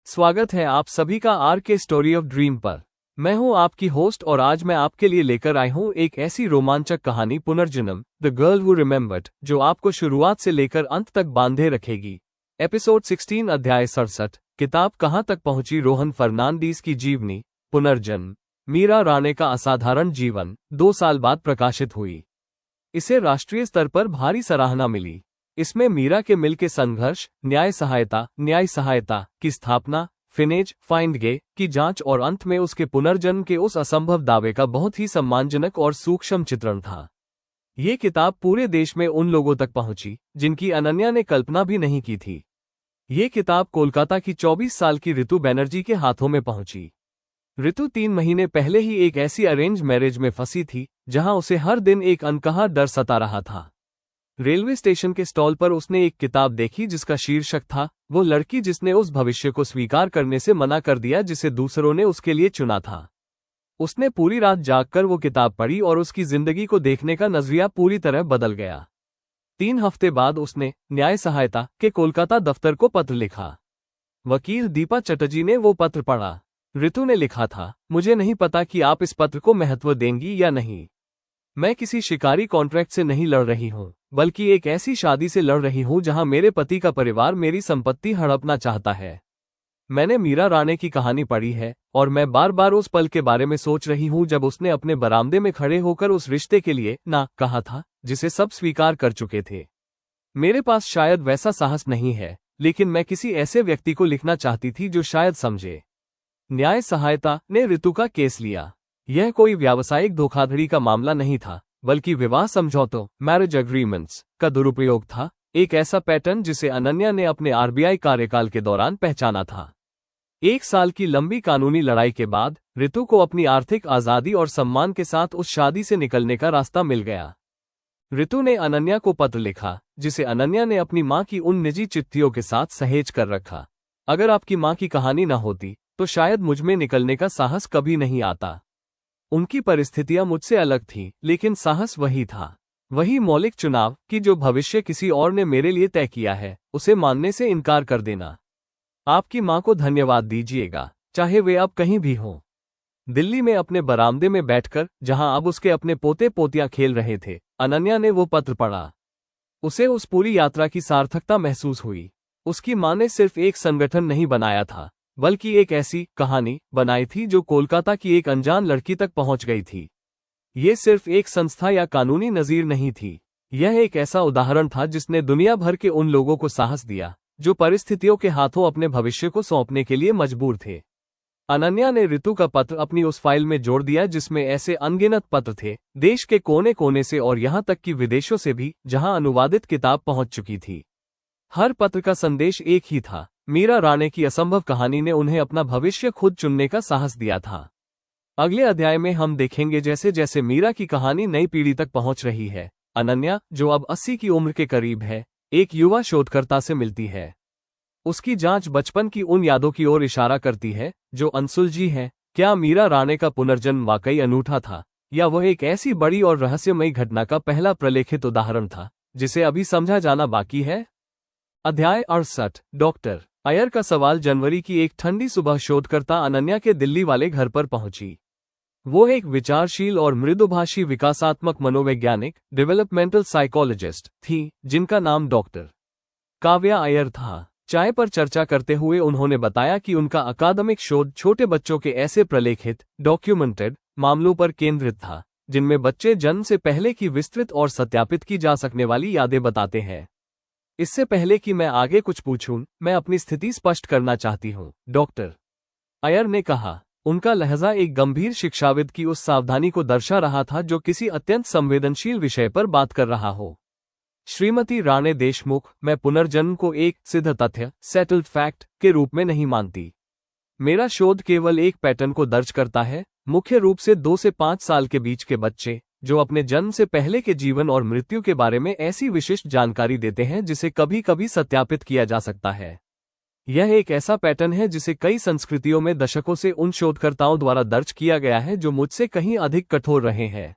स्वागत है आप सभी का आर के स्टोरी ऑफ ड्रीम पर। मैं हूं आपकी होस्ट और आज मैं आपके लिए लेकर आई हूं एक ऐसी रोमांचक कहानी पुनर्जन्म द गर्ल हु रिमेंबर्ड जो आपको शुरुआत से लेकर अंत तक बांधे रखेगी। एपिसोड 16 अध्याय 67 किताब कहां तक पहुंची। रोहन फर्नांडीज की जीवनी पुनर्जन्म मीरा राणे का असाधारण जीवन 2 साल बाद प्रकाशित हुई। इसे राष्ट्रीय स्तर पर भारी सराहना मिली। इसमें मीरा के मिल के संघर्ष, न्याय सहायता की स्थापना, फिनेज फाइंडगे की जांच और अंत में उसके पुनर्जन्म के उस असंभव दावे का बहुत ही सम्मानजनक और सूक्ष्म चित्रण था। ये किताब पूरे देश में उन लोगों तक पहुंची जिनकी अनन्या ने कल्पना भी नहीं की थी। ये किताब कोलकाता की 24 साल की ऋतु बनर्जी के हाथों में पहुंची। ऋतु 3 महीने पहले ही एक ऐसी अरेंज मैरिज में फंसी थी जहां उसे हर दिन एक अनकहा डर सता रहा था। रेलवे स्टेशन के स्टॉल पर उसने एक किताब देखी जिसका शीर्षक था वो लड़की जिसने उस भविष्य को स्वीकार करने से मना कर दिया जिसे दूसरों ने उसके लिए चुना था। उसने पूरी रात जागकर वो किताब पढ़ी और उसकी जिंदगी को देखने का नजरिया पूरी तरह बदल गया। 3 हफ्ते बाद उसने न्याय सहायता के कोलकाता दफ्तर को पत्र लिखा। वकील दीपा चटर्जी ने वो पत्र पढ़ा। ऋतु ने लिखा था, मुझे नहीं पता कि आप इस पत्र को महत्व देंगी या नहीं। मैं किसी शिकारी कॉन्ट्रैक्ट से नहीं लड़ रही हूं, बल्कि एक ऐसी शादी से लड़ रही हूं जहां मेरे पति का परिवार मेरी संपत्ति हड़पना चाहता है। मैंने मीरा राणे की कहानी पढ़ी है और मैं बार बार उस पल के बारे में सोच रही हूं जब उसने अपने बरामदे में खड़े होकर उस रिश्ते के लिए ना कहा था जिसे सब स्वीकार कर चुके थे। मेरे पास शायद वैसा साहस नहीं है, लेकिन मैं किसी ऐसे व्यक्ति को लिखना चाहती थी जो शायद समझे। न्याय सहायता ने ऋतु का केस लिया। यह कोई व्यावसायिक धोखाधड़ी का मामला नहीं था, बल्कि विवाह समझौतों मैरिज एग्रीमेंट्स का दुरुपयोग था, एक ऐसा पैटर्न जिसे अनन्या ने अपने आरबीआई कार्यकाल के दौरान पहचाना था। 1 साल की लंबी कानूनी लड़ाई के बाद ऋतु को अपनी आर्थिक आजादी और सम्मान के साथ उस शादी से निकलने का रास्ता मिल गया। ऋतु ने अनन्या को पत्र लिखा जिसे अनन्या ने अपनी मां की उन निजी चिट्ठियों के साथ सहेज कर रखा। अगर आपकी मां की कहानी न होती तो शायद मुझमें निकलने का साहस कभी नहीं आता। उनकी परिस्थितियां मुझसे अलग थीं, लेकिन साहस वही था। वही मौलिक चुनाव कि जो भविष्य किसी और ने मेरे लिए तय किया है उसे मानने से इनकार कर देना। आपकी मां को धन्यवाद दीजिएगा, चाहे वे अब कहीं भी हों। दिल्ली में अपने बरामदे में बैठकर, जहां अब उसके अपने पोते पोतियां खेल रहे थे, अनन्या ने वो पत्र पढ़ा। उसे उस पूरी यात्रा की सार्थकता महसूस हुई। उसकी मां ने सिर्फ एक संगठन नहीं बनाया था, बल्कि एक ऐसी कहानी बनाई थी जो कोलकाता की एक अनजान लड़की तक पहुंच गई थी। ये सिर्फ एक संस्था या कानूनी नज़ीर नहीं थी, यह एक ऐसा उदाहरण था जिसने दुनिया भर के उन लोगों को साहस दिया जो परिस्थितियों के हाथों अपने भविष्य को सौंपने के लिए मजबूर थे। अनन्या ने ऋतु का पत्र अपनी उस फाइल में जोड़ दिया जिसमें ऐसे अनगिनत पत्र थे, देश के कोने कोने से और यहां तक कि विदेशों से भी, जहां अनुवादित किताब पहुंच चुकी थी। हर पत्र का संदेश एक ही था, मीरा राणे की असंभव कहानी ने उन्हें अपना भविष्य खुद चुनने का साहस दिया था। अगले अध्याय में हम देखेंगे जैसे जैसे मीरा की कहानी नई पीढ़ी तक पहुंच रही है, अनन्या, जो अब 80 की उम्र के करीब है, एक युवा शोधकर्ता से मिलती है। उसकी जांच बचपन की उन यादों की ओर इशारा करती है जो अनसुलझी हैं। क्या मीरा राणे का पुनर्जन्म वाकई अनूठा था, या वह एक ऐसी बड़ी और रहस्यमयी घटना का पहला प्रलेखित उदाहरण था जिसे अभी समझा जाना बाकी है। अध्याय 68 डॉक्टर अय्यर का सवाल। जनवरी की एक ठंडी सुबह शोधकर्ता अनन्या के दिल्ली वाले घर पर पहुंची। वो एक विचारशील और मृदुभाषी विकासात्मक मनोवैज्ञानिक डेवलपमेंटल साइकोलॉजिस्ट थी जिनका नाम डॉक्टर काव्या अय्यर था। चाय पर चर्चा करते हुए उन्होंने बताया कि उनका अकादमिक शोध छोटे बच्चों के ऐसे प्रलेखित डॉक्यूमेंटेड मामलों पर केंद्रित था जिनमें बच्चे जन्म से पहले की विस्तृत और सत्यापित की जा सकने वाली यादें बताते हैं। इससे पहले कि मैं आगे कुछ पूछूं, मैं अपनी स्थिति स्पष्ट करना चाहती हूं, डॉक्टर अय्यर ने कहा। उनका लहजा एक गंभीर शिक्षाविद की उस सावधानी को दर्शा रहा था जो किसी अत्यंत संवेदनशील विषय पर बात कर रहा हो। श्रीमती राणे देशमुख, मैं पुनर्जन्म को एक सिद्ध तथ्य सेटल्ड फैक्ट के रूप में नहीं मानती। मेरा शोध केवल एक पैटर्न को दर्ज करता है, मुख्य रूप से 2 से 5 साल के बीच के बच्चे जो अपने जन्म से पहले के जीवन और मृत्यु के बारे में ऐसी विशिष्ट जानकारी देते हैं जिसे कभी कभी सत्यापित किया जा सकता है। यह एक ऐसा पैटर्न है जिसे कई संस्कृतियों में दशकों से उन शोधकर्ताओं द्वारा दर्ज किया गया है जो मुझसे कहीं अधिक कठोर रहे हैं।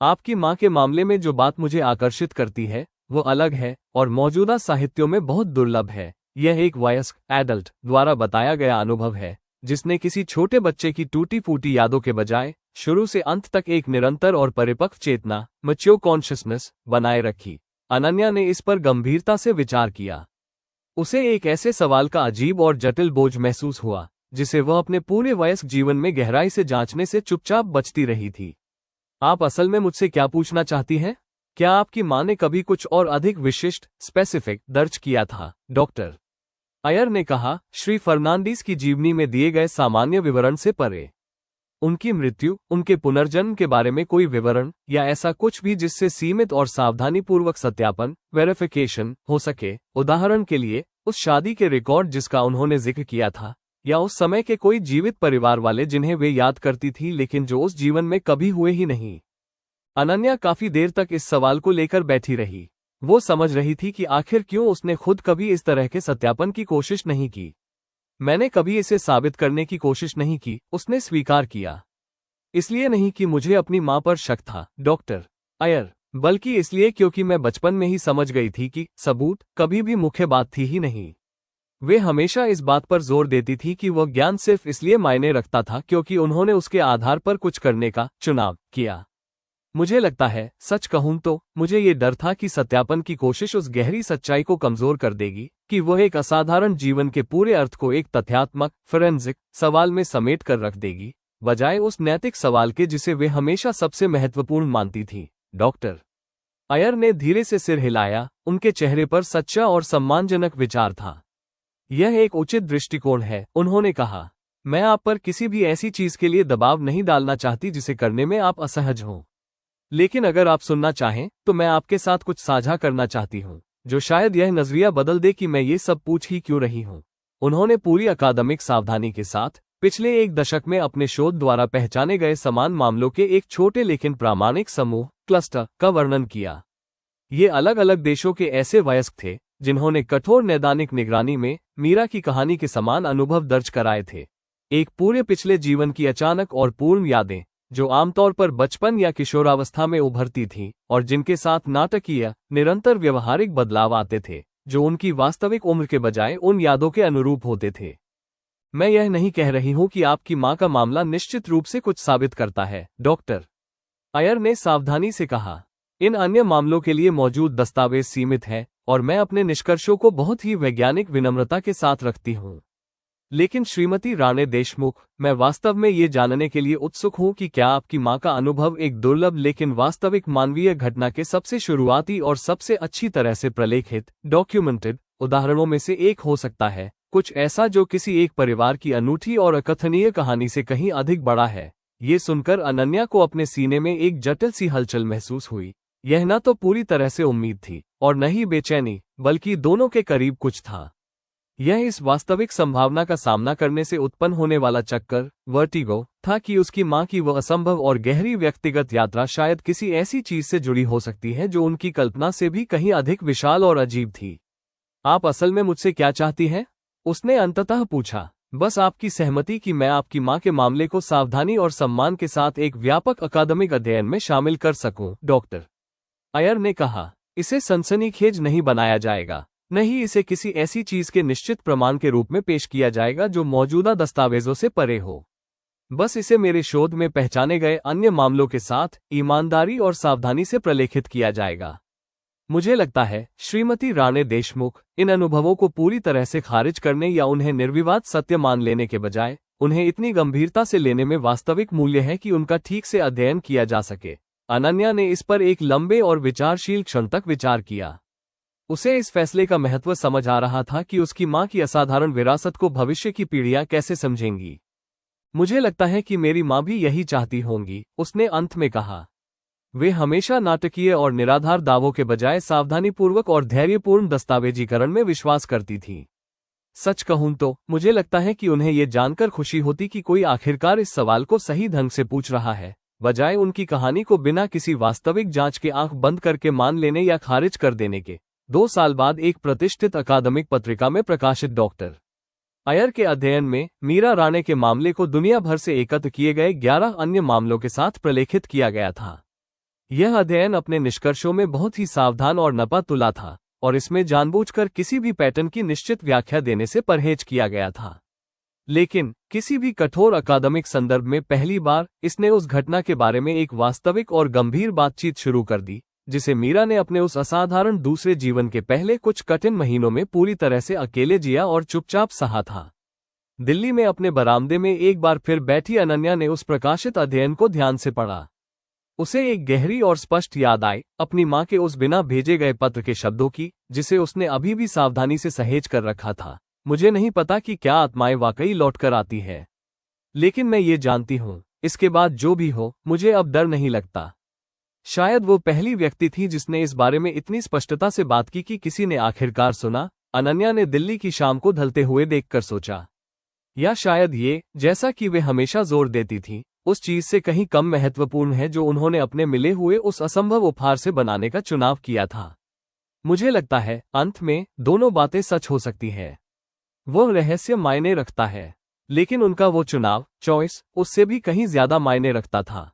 आपकी मां के मामले में जो बात मुझे आकर्षित करती है वो अलग है और मौजूदा साहित्यों में बहुत दुर्लभ है। यह एक वयस्क एडल्ट द्वारा बताया गया अनुभव है जिसने किसी छोटे बच्चे की टूटी फूटी यादों के बजाय शुरू से अंत तक एक निरंतर और परिपक्व चेतना मैच्योर कॉन्शियसनेस बनाए रखी। अनन्या ने इस पर गंभीरता से विचार किया। उसे एक ऐसे सवाल का अजीब और जटिल बोझ महसूस हुआ जिसे वह अपने पूरे वयस्क जीवन में गहराई से जांचने से चुपचाप बचती रही थी। आप असल में मुझसे क्या पूछना चाहती हैं? क्या आपकी मां ने कभी कुछ और अधिक विशिष्ट स्पेसिफिक दर्ज किया था? डॉक्टर अयर ने कहा, श्री फर्नांडीज की जीवनी में दिए गए सामान्य विवरण से परे। उनकी मृत्यु, उनके पुनर्जन्म के बारे में कोई विवरण या ऐसा कुछ भी जिससे सीमित और सावधानीपूर्वक सत्यापन वेरिफिकेशन हो सके। उदाहरण के लिए उस शादी के रिकॉर्ड जिसका उन्होंने जिक्र किया था, या उस समय के कोई जीवित परिवार वाले जिन्हें वे याद करती थी लेकिन जो उस जीवन में कभी हुए ही नहीं। अनन्या काफी देर तक इस सवाल को लेकर बैठी रही। वो समझ रही थी कि आखिर क्यों उसने खुद कभी इस तरह के सत्यापन की कोशिश नहीं की। मैंने कभी इसे साबित करने की कोशिश नहीं की, उसने स्वीकार किया। इसलिए नहीं कि मुझे अपनी मां पर शक था, डॉक्टर अयर, बल्कि इसलिए क्योंकि मैं बचपन में ही समझ गई थी कि सबूत कभी भी मुख्य बात थी ही नहीं। वे हमेशा इस बात पर जोर देती थी कि वह ज्ञान सिर्फ इसलिए मायने रखता था क्योंकि उन्होंने उसके आधार पर कुछ करने का चुनाव किया। मुझे लगता है, सच कहूं तो, मुझे ये डर था कि सत्यापन की कोशिश उस गहरी सच्चाई को कमजोर कर देगी कि वह एक असाधारण जीवन के पूरे अर्थ को एक तथ्यात्मक फोरेंसिक सवाल में समेट कर रख देगी, बजाय उस नैतिक सवाल के जिसे वे हमेशा सबसे महत्वपूर्ण मानती थी। डॉक्टर अयर ने धीरे से सिर हिलाया, उनके चेहरे पर सच्चा और सम्मानजनक विचार था। यह एक उचित दृष्टिकोण है, उन्होंने कहा। मैं आप पर किसी भी ऐसी चीज के लिए दबाव नहीं डालना चाहती जिसे करने में आप असहज हों। लेकिन अगर आप सुनना चाहें तो मैं आपके साथ कुछ साझा करना चाहती हूं, जो शायद यह नजरिया बदल दे कि मैं ये सब पूछ ही क्यों रही हूं। उन्होंने पूरी अकादमिक सावधानी के साथ पिछले एक दशक में अपने शोध द्वारा पहचाने गए समान मामलों के एक छोटे लेकिन प्रामाणिक समूह क्लस्टर का वर्णन किया। ये अलग अलग देशों के ऐसे वयस्क थे जिन्होंने कठोर नैदानिक निगरानी में मीरा की कहानी के समान अनुभव दर्ज कराए थे। एक पूरे पिछले जीवन की अचानक और पूर्ण यादें जो आमतौर पर बचपन या किशोरावस्था में उभरती थीं और जिनके साथ नाटकीय निरंतर व्यवहारिक बदलाव आते थे जो उनकी वास्तविक उम्र के बजाय उन यादों के अनुरूप होते थे। मैं यह नहीं कह रही हूं कि आपकी मां का मामला निश्चित रूप से कुछ साबित करता है, डॉक्टर अयर ने सावधानी से कहा। इन अन्य मामलों के लिए मौजूद दस्तावेज सीमित हैं और मैं अपने निष्कर्षों को बहुत ही वैज्ञानिक विनम्रता के साथ रखती हूं। लेकिन श्रीमती राणे देशमुख, मैं वास्तव में ये जानने के लिए उत्सुक हूं कि क्या आपकी मां का अनुभव एक दुर्लभ लेकिन वास्तविक मानवीय घटना के सबसे शुरुआती और सबसे अच्छी तरह से प्रलेखित डॉक्यूमेंटेड उदाहरणों में से एक हो सकता है, कुछ ऐसा जो किसी एक परिवार की अनूठी और अकथनीय कहानी से कहीं अधिक बड़ा है। ये सुनकर अनन्या को अपने सीने में एक जटिल सी हलचल महसूस हुई। यह न तो पूरी तरह से उम्मीद थी और न ही बेचैनी, बल्कि दोनों के करीब कुछ था। यह इस वास्तविक संभावना का सामना करने से उत्पन्न होने वाला चक्कर वर्टिगो था कि उसकी मां की वह असंभव और गहरी व्यक्तिगत यात्रा शायद किसी ऐसी चीज से जुड़ी हो सकती है जो उनकी कल्पना से भी कहीं अधिक विशाल और अजीब थी। आप असल में मुझसे क्या चाहती हैं? उसने अंततः पूछा। बस आपकी सहमति कि मैं आपकी मां के मामले को सावधानी और सम्मान के साथ एक व्यापक अकादमिक अध्ययन में शामिल कर सकूं, डॉक्टर अयर ने कहा। इसे सनसनीखेज नहीं बनाया जाएगा, नहीं इसे किसी ऐसी चीज के निश्चित प्रमाण के रूप में पेश किया जाएगा जो मौजूदा दस्तावेजों से परे हो। बस इसे मेरे शोध में पहचाने गए अन्य मामलों के साथ ईमानदारी और सावधानी से प्रलेखित किया जाएगा। मुझे लगता है, श्रीमती राणे देशमुख, इन अनुभवों को पूरी तरह से खारिज करने या उन्हें निर्विवाद सत्य मान लेने के बजाय उन्हें इतनी गंभीरता से लेने में वास्तविक मूल्य है कि उनका ठीक से अध्ययन किया जा सके। अनन्या ने इस पर एक लंबे और विचारशील क्षण तक विचार किया। उसे इस फैसले का महत्व समझ आ रहा था कि उसकी मां की असाधारण विरासत को भविष्य की पीढ़ियां कैसे समझेंगी। मुझे लगता है कि मेरी मां भी यही चाहती होंगी, उसने अंत में कहा। वे हमेशा नाटकीय और निराधार दावों के बजाय सावधानीपूर्वक और धैर्यपूर्ण दस्तावेजीकरण में विश्वास करती थी। सच कहूं तो मुझे लगता है कि उन्हें यह जानकर खुशी होती कि कोई आखिरकार इस सवाल को सही ढंग से पूछ रहा है, बजाय उनकी कहानी को बिना किसी वास्तविक जांच के आंख बंद करके मान लेने या खारिज कर देने के। 2 साल बाद एक प्रतिष्ठित अकादमिक पत्रिका में प्रकाशित डॉक्टर अयर के अध्ययन में मीरा राणे के मामले को दुनिया भर से एकत्र किए गए 11 अन्य मामलों के साथ प्रलेखित किया गया था। यह अध्ययन अपने निष्कर्षों में बहुत ही सावधान और नपा तुला था और इसमें जानबूझकर किसी भी पैटर्न की निश्चित व्याख्या देने से परहेज किया गया था। लेकिन किसी भी कठोर अकादमिक संदर्भ में पहली बार इसने उस घटना के बारे में एक वास्तविक और गंभीर बातचीत शुरू कर दी, जिसे मीरा ने अपने उस असाधारण दूसरे जीवन के पहले कुछ कठिन महीनों में पूरी तरह से अकेले जिया और चुपचाप सहा था। दिल्ली में अपने बरामदे में एक बार फिर बैठी अनन्या ने उस प्रकाशित अध्ययन को ध्यान से पढ़ा। उसे एक गहरी और स्पष्ट याद आई अपनी मां के उस बिना भेजे गए पत्र के शब्दों की, जिसे उसने अभी भी सावधानी से सहेज कर रखा था। मुझे नहीं पता कि क्या आत्माएं वाकई लौटकर आती है, लेकिन मैं ये जानती हूं, इसके बाद जो भी हो, मुझे अब डर नहीं लगता। शायद वो पहली व्यक्ति थी जिसने इस बारे में इतनी स्पष्टता से बात की कि किसी ने आखिरकार सुना। अनन्या ने दिल्ली की शाम को ढलते हुए देखकर सोचा, या शायद ये, जैसा कि वे हमेशा जोर देती थी, उस चीज से कहीं कम महत्वपूर्ण है जो उन्होंने अपने मिले हुए उस असंभव उपहार से बनाने का चुनाव किया था। मुझे लगता है अंत में दोनों बातें सच हो सकती है। वह रहस्य मायने रखता है, लेकिन उनका वो चुनाव, चॉइस, उससे भी कहीं ज्यादा मायने रखता था।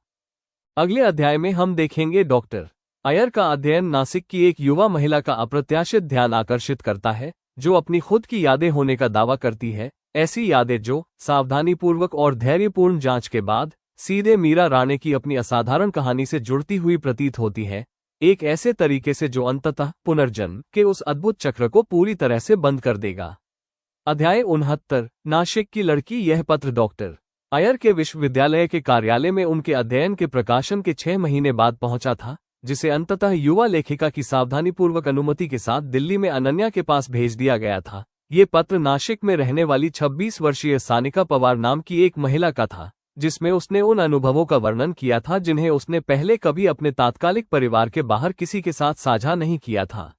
अगले अध्याय में हम देखेंगे डॉक्टर अय्यर का अध्ययन नासिक की एक युवा महिला का अप्रत्याशित ध्यान आकर्षित करता है, जो अपनी खुद की यादें होने का दावा करती है। ऐसी यादें जो सावधानीपूर्वक और धैर्यपूर्ण जांच के बाद सीधे मीरा राणे की अपनी असाधारण कहानी से जुड़ती हुई प्रतीत होती है, एक ऐसे तरीके से जो अंततः पुनर्जन्म के उस अद्भुत चक्र को पूरी तरह से बंद कर देगा। अध्याय 69, नासिक की लड़की। यह पत्र डॉक्टर अय्यर के विश्वविद्यालय के कार्यालय में उनके अध्ययन के प्रकाशन के 6 महीने बाद पहुंचा था, जिसे अंततः युवा लेखिका की सावधानीपूर्वक अनुमति के साथ दिल्ली में अनन्या के पास भेज दिया गया था। ये पत्र नासिक में रहने वाली 26 वर्षीय सानिका पवार नाम की एक महिला का था, जिसमें उसने उन अनुभवों का वर्णन किया था जिन्हें उसने पहले कभी अपने तात्कालिक परिवार के बाहर किसी के साथ साझा नहीं किया था।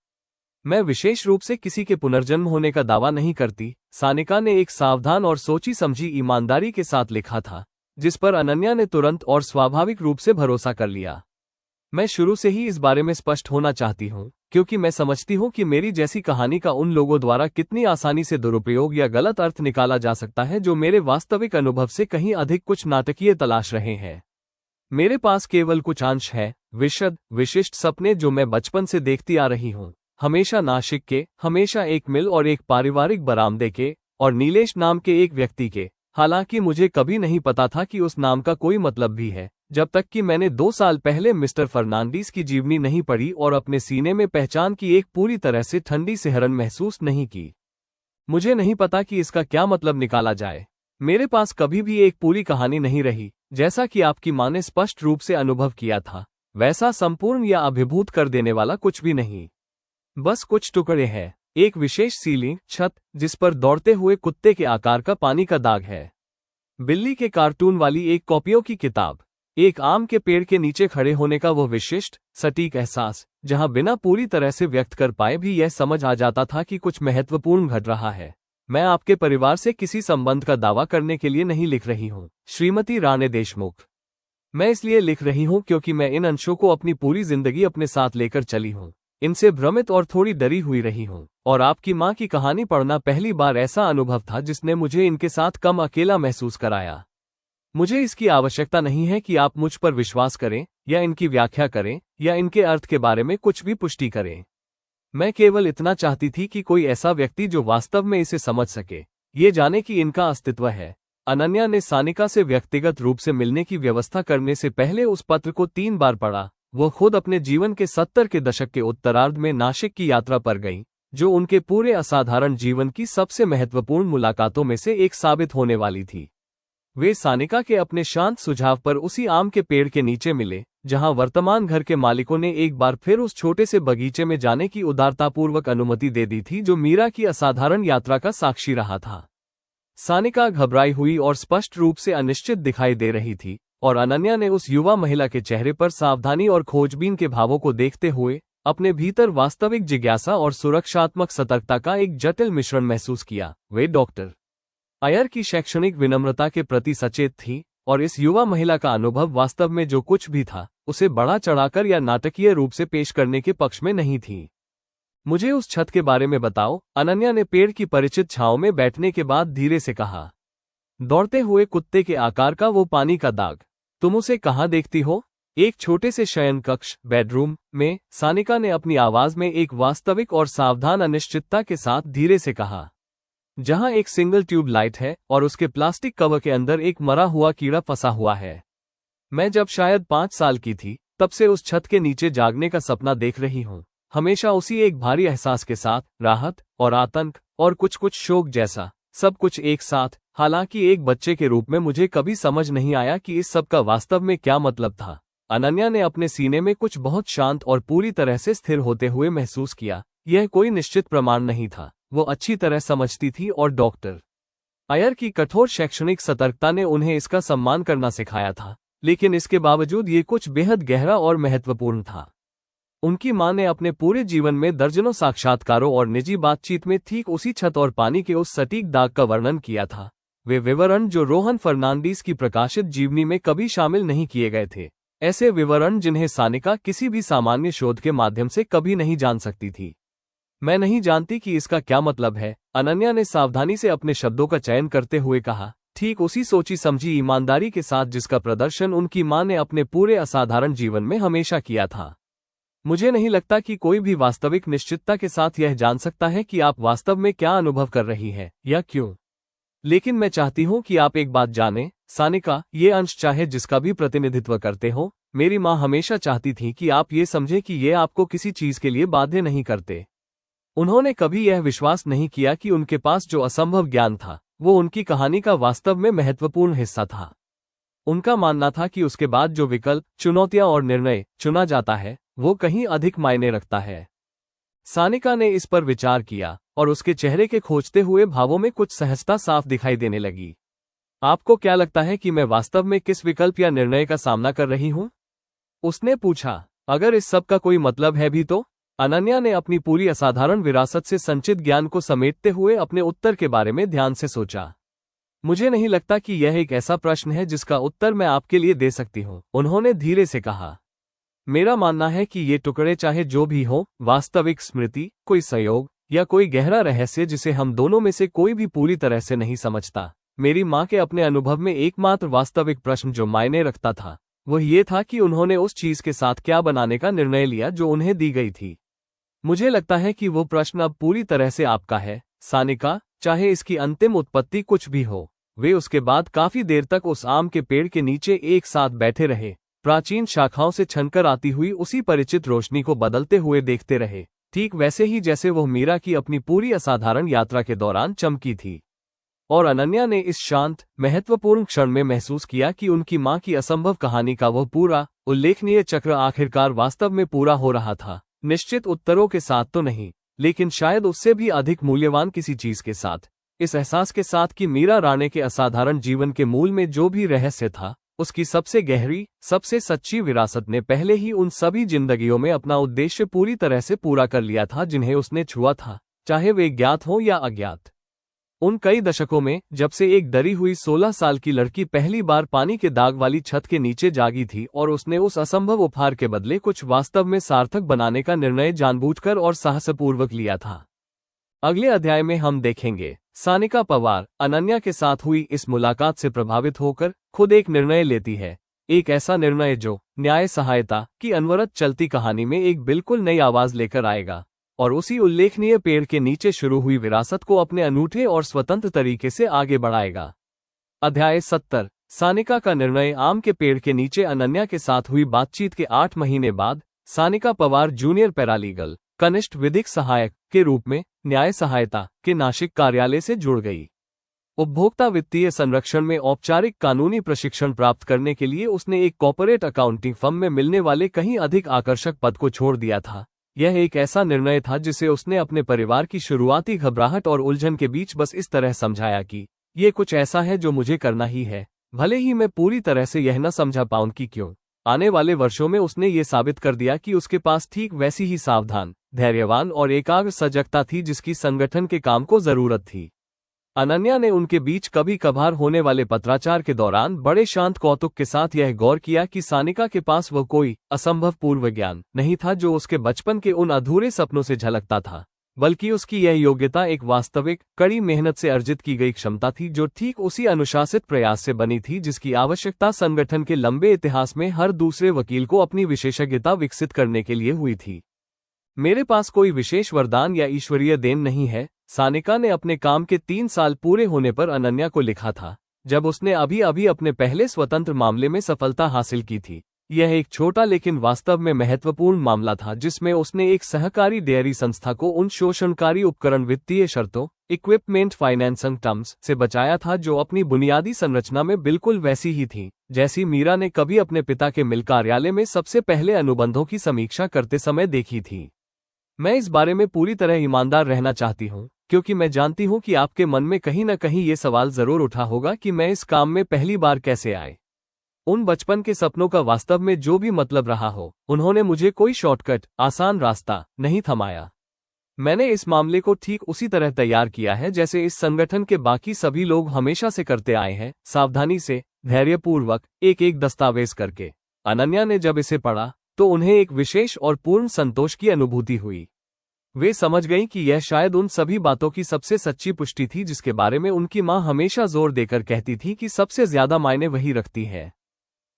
मैं विशेष रूप से किसी के पुनर्जन्म होने का दावा नहीं करती, सानिका ने एक सावधान और सोची समझी ईमानदारी के साथ लिखा था, जिस पर अनन्या ने तुरंत और स्वाभाविक रूप से भरोसा कर लिया। मैं शुरू से ही इस बारे में स्पष्ट होना चाहती हूँ, क्योंकि मैं समझती हूँ कि मेरी जैसी कहानी का उन लोगों द्वारा कितनी आसानी से दुरुपयोग या गलत अर्थ निकाला जा सकता है जो मेरे वास्तविक अनुभव से कहीं अधिक कुछ नाटकीय तलाश रहे हैं। मेरे पास केवल कुछ अंश है, विशिष्ट सपने जो मैं बचपन से देखती आ रही हूँ, हमेशा नासिक के, हमेशा एक मिल और एक पारिवारिक बरामदे के, और नीलेश नाम के एक व्यक्ति के। हालांकि मुझे कभी नहीं पता था कि उस नाम का कोई मतलब भी है, जब तक कि मैंने 2 साल पहले मिस्टर फर्नांडीज की जीवनी नहीं पढ़ी और अपने सीने में पहचान की एक पूरी तरह से ठंडी सिहरन महसूस नहीं की। मुझे नहीं पता कि इसका क्या मतलब निकाला जाए। मेरे पास कभी भी एक पूरी कहानी नहीं रही, जैसा कि आपकी मां ने स्पष्ट रूप से अनुभव किया था, वैसा संपूर्ण या अभिभूत कर देने वाला कुछ भी नहीं। बस कुछ टुकड़े हैं, एक विशेष सीलिंग, छत, जिस पर दौड़ते हुए कुत्ते के आकार का पानी का दाग है, बिल्ली के कार्टून वाली एक कॉपियों की किताब, एक आम के पेड़ के नीचे खड़े होने का वो विशिष्ट, सटीक एहसास, जहां बिना पूरी तरह से व्यक्त कर पाए भी यह समझ आ जाता था कि कुछ महत्वपूर्ण घट रहा है। मैं आपके परिवार से किसी संबंध का दावा करने के लिए नहीं लिख रही हूं, श्रीमती राणे देशमुख। मैं इसलिए लिख रही हूं क्योंकि मैं इन अंशों को अपनी पूरी जिंदगी अपने साथ लेकर चली हूं, इनसे भ्रमित और थोड़ी डरी हुई रही हूं, और आपकी मां की कहानी पढ़ना पहली बार ऐसा अनुभव था जिसने मुझे इनके साथ कम अकेला महसूस कराया। मुझे इसकी आवश्यकता नहीं है कि आप मुझ पर विश्वास करें, या इनकी व्याख्या करें, या इनके अर्थ के बारे में कुछ भी पुष्टि करें। मैं केवल इतना चाहती थी कि कोई ऐसा व्यक्ति जो वास्तव में इसे समझ सके, ये जाने कि इनका अस्तित्व है। अनन्या ने सानिका से व्यक्तिगत रूप से मिलने की व्यवस्था करने से पहले उस पत्र को 3 बार पढ़ा। वो खुद अपने जीवन के 70 के दशक के उत्तरार्ध में नासिक की यात्रा पर गई, जो उनके पूरे असाधारण जीवन की सबसे महत्वपूर्ण मुलाकातों में से एक साबित होने वाली थी। वे सानिका के अपने शांत सुझाव पर उसी आम के पेड़ के नीचे मिले, जहां वर्तमान घर के मालिकों ने एक बार फिर उस छोटे से बगीचे में जाने की उदारतापूर्वक अनुमति दे दी थी जो मीरा की असाधारण यात्रा का साक्षी रहा था। सानिका घबराई हुई और स्पष्ट रूप से अनिश्चित दिखाई दे रही थी, और अनन्या ने उस युवा महिला के चेहरे पर सावधानी और खोजबीन के भावों को देखते हुए अपने भीतर वास्तविक जिज्ञासा और सुरक्षात्मक सतर्कता का एक जटिल मिश्रण महसूस किया। वे डॉक्टर अय्यर की शैक्षणिक विनम्रता के प्रति सचेत थी, और इस युवा महिला का अनुभव वास्तव में जो कुछ भी था, उसे बढ़ा चढ़ाकर या नाटकीय रूप से पेश करने के पक्ष में नहीं थी। मुझे उस छत के बारे में बताओ, अनन्या ने पेड़ की परिचित छांव में बैठने के बाद धीरे से कहा। दौड़ते हुए कुत्ते के आकार का वो पानी का दाग, तुम उसे कहाँ देखती हो? एक छोटे से शयन कक्ष बेडरूम में सानिका ने अपनी आवाज में एक वास्तविक और सावधान अनिश्चितता के साथ धीरे से कहा, जहां एक सिंगल ट्यूब लाइट है और उसके प्लास्टिक कवर के अंदर एक मरा हुआ कीड़ा फंसा हुआ है। मैं जब शायद 5 साल की थी तब से उस छत के नीचे जागने का सपना देख रही हूं, हमेशा उसी एक भारी एहसास के साथ, राहत और आतंक और कुछ शोक जैसा, सब कुछ एक साथ। हालांकि एक बच्चे के रूप में मुझे कभी समझ नहीं आया कि इस सब का वास्तव में क्या मतलब था। अनन्या ने अपने सीने में कुछ बहुत शांत और पूरी तरह से स्थिर होते हुए महसूस किया। यह कोई निश्चित प्रमाण नहीं था, वो अच्छी तरह समझती थी और डॉक्टर अयर की कठोर शैक्षणिक सतर्कता ने उन्हें इसका सम्मान करना सिखाया था, लेकिन इसके बावजूद ये कुछ बेहद गहरा और महत्वपूर्ण था। उनकी मां ने अपने पूरे जीवन में दर्जनों साक्षात्कारों और निजी बातचीत में ठीक उसी छत और पानी के उस सटीक दाग का वर्णन किया था। वे विवरण जो रोहन फर्नांडीज की प्रकाशित जीवनी में कभी शामिल नहीं किए गए थे, ऐसे विवरण जिन्हें सानिका किसी भी सामान्य शोध के माध्यम से कभी नहीं जान सकती थी। मैं नहीं जानती कि इसका क्या मतलब है, अनन्या ने सावधानी से अपने शब्दों का चयन करते हुए कहा, ठीक उसी सोची समझी ईमानदारी के साथ जिसका प्रदर्शन उनकी मां ने अपने पूरे असाधारण जीवन में हमेशा किया था। मुझे नहीं लगता कि कोई भी वास्तविक निश्चितता के साथ यह जान सकता है कि आप वास्तव में क्या अनुभव कर रही हैं या क्यों। लेकिन मैं चाहती हूं कि आप एक बात जानें, सानिका, ये अंश चाहे जिसका भी प्रतिनिधित्व करते हो, मेरी मां हमेशा चाहती थी कि आप ये समझें कि ये आपको किसी चीज के लिए बाध्य नहीं करते। उन्होंने कभी यह विश्वास नहीं किया कि उनके पास जो असंभव ज्ञान था वो उनकी कहानी का वास्तव में महत्वपूर्ण हिस्सा था। उनका मानना था कि उसके बाद जो विकल्प, चुनौतियां और निर्णय चुना जाता है वो कहीं अधिक मायने रखता है। सानिका ने इस पर विचार किया और उसके चेहरे के खोजते हुए भावों में कुछ सहजता साफ दिखाई देने लगी। आपको क्या लगता है कि मैं वास्तव में किस विकल्प या निर्णय का सामना कर रही हूं? उसने पूछा। अगर इस सब का कोई मतलब है भी तो? अनन्या ने अपनी पूरी असाधारण विरासत से संचित ज्ञान को समेटते हुए अपने उत्तर के बारे में ध्यान से सोचा। मुझे नहीं लगता कि यह एक ऐसा प्रश्न है जिसका उत्तर मैं आपके लिए दे सकती हूं, उन्होंने धीरे से कहा। मेरा मानना है कि ये टुकड़े चाहे जो भी हो, वास्तविक स्मृति, कोई संयोग या कोई गहरा रहस्य जिसे हम दोनों में से कोई भी पूरी तरह से नहीं समझता। मेरी मां के अपने अनुभव में एकमात्र वास्तविक प्रश्न जो मायने रखता था वह ये था कि उन्होंने उस चीज के साथ क्या बनाने का निर्णय लिया जो उन्हें दी गई थी। मुझे लगता है कि वो प्रश्न अब पूरी तरह से आपका है, सानिका, चाहे इसकी अंतिम उत्पत्ति कुछ भी हो। वे उसके बाद काफी देर तक उस आम के पेड़ के नीचे एक साथ बैठे रहे, प्राचीन शाखाओं से छनकर आती हुई उसी परिचित रोशनी को बदलते हुए देखते रहे, ठीक वैसे ही जैसे वह मीरा की अपनी पूरी असाधारण यात्रा के दौरान चमकी थी। और अनन्या ने इस शांत, महत्वपूर्ण क्षण में महसूस किया कि उनकी मां की असंभव कहानी का वह पूरा, उल्लेखनीय चक्र आखिरकार वास्तव में पूरा हो रहा था। निश्चित उत्तरों के साथ तो नहीं, लेकिन शायद उससे भी अधिक मूल्यवान किसी चीज के साथ, इस एहसास के साथ कि मीरा राणे के असाधारण जीवन के मूल में जो भी रहस्य था, उसकी सबसे गहरी, सबसे सच्ची विरासत ने पहले ही उन सभी जिंदगियों में अपना उद्देश्य पूरी तरह से पूरा कर लिया था जिन्हें उसने छुआ था, चाहे वे ज्ञात हो या अज्ञात। उन कई दशकों में, जब से एक डरी हुई 16 साल की लड़की पहली बार पानी के दाग वाली छत के नीचे जागी थी और उसने उस असंभव उपहार के बदले कुछ वास्तव में सार्थक बनाने का निर्णय जानबूझकर और साहसपूर्वक लिया था। अगले अध्याय में हम देखेंगे, सानिका पवार अनन्या के साथ हुई इस मुलाकात से प्रभावित होकर खुद एक निर्णय लेती है, एक ऐसा निर्णय जो न्याय सहायता की अनवरत चलती कहानी में एक बिल्कुल नई आवाज लेकर आएगा और उसी उल्लेखनीय पेड़ के नीचे शुरू हुई विरासत को अपने अनूठे और स्वतंत्र तरीके से आगे बढ़ाएगा। अध्याय 70, सानिका का निर्णय। आम के पेड़ के नीचे अनन्या के साथ हुई बातचीत के 8 महीने बाद सानिका पवार जूनियर पैरालीगल, कनिष्ठ विधिक सहायक के रूप में न्याय सहायता के नासिक कार्यालय से जुड़ गई। उपभोक्ता वित्तीय संरक्षण में औपचारिक कानूनी प्रशिक्षण प्राप्त करने के लिए उसने एक कॉर्पोरेट अकाउंटिंग फर्म में मिलने वाले कहीं अधिक आकर्षक पद को छोड़ दिया था। यह एक ऐसा निर्णय था जिसे उसने अपने परिवार की शुरुआती घबराहट और उलझन के बीच बस इस तरह समझाया कि ये कुछ ऐसा है जो मुझे करना ही है, भले ही मैं पूरी तरह से यह न समझा पाऊं कि क्यों। आने वाले वर्षों में उसने ये साबित कर दिया कि उसके पास ठीक वैसी ही सावधान, धैर्यवान और एकाग्र सजगता थी जिसकी संगठन के काम को जरूरत थी। अनन्या ने उनके बीच कभी कभार होने वाले पत्राचार के दौरान बड़े शांत कौतुक के साथ यह गौर किया कि सानिका के पास वह कोई असंभव पूर्व ज्ञान नहीं था जो उसके बचपन के उन अधूरे सपनों से झलकता था, बल्कि उसकी यह योग्यता एक वास्तविक कड़ी मेहनत से अर्जित की गई क्षमता थी, जो ठीक उसी अनुशासित प्रयास से बनी थी जिसकी आवश्यकता संगठन के लंबे इतिहास में हर दूसरे वकील को अपनी विशेषज्ञता विकसित करने के लिए हुई थी। मेरे पास कोई विशेष वरदान या ईश्वरीय देन नहीं है, सानिका ने अपने काम के 3 साल पूरे होने पर अनन्या को लिखा था, जब उसने अभी अभी अपने पहले स्वतंत्र मामले में सफलता हासिल की थी। यह एक छोटा लेकिन वास्तव में महत्वपूर्ण मामला था जिसमें उसने एक सहकारी डेयरी संस्था को उन शोषणकारी उपकरण वित्तीय शर्तों इक्विपमेंट फाइनेंसिंग टर्म्स से बचाया था जो अपनी बुनियादी संरचना में बिल्कुल वैसी ही थी जैसी मीरा ने कभी अपने पिता के मिल कार्यालय में सबसे पहले अनुबंधों की समीक्षा करते समय देखी थी। मैं इस बारे में पूरी तरह ईमानदार रहना चाहती हूँ, क्योंकि मैं जानती हूँ कि आपके मन में कहीं न कहीं ये सवाल जरूर उठा होगा कि मैं इस काम में पहली बार कैसे आए। उन बचपन के सपनों का वास्तव में जो भी मतलब रहा हो, उन्होंने मुझे कोई शॉर्टकट, आसान रास्ता नहीं थमाया। मैंने इस मामले को ठीक उसी तरह तैयार किया है जैसे इस संगठन के बाकी सभी लोग हमेशा से करते आए हैं, सावधानी से, धैर्यपूर्वक, एक एक दस्तावेज करके। अनन्या ने जब इसे पढ़ा तो उन्हें एक विशेष और पूर्ण संतोष की अनुभूति हुई। वे समझ गईं कि यह शायद उन सभी बातों की सबसे सच्ची पुष्टि थी जिसके बारे में उनकी मां हमेशा जोर देकर कहती थी कि सबसे ज्यादा मायने वही रखती है।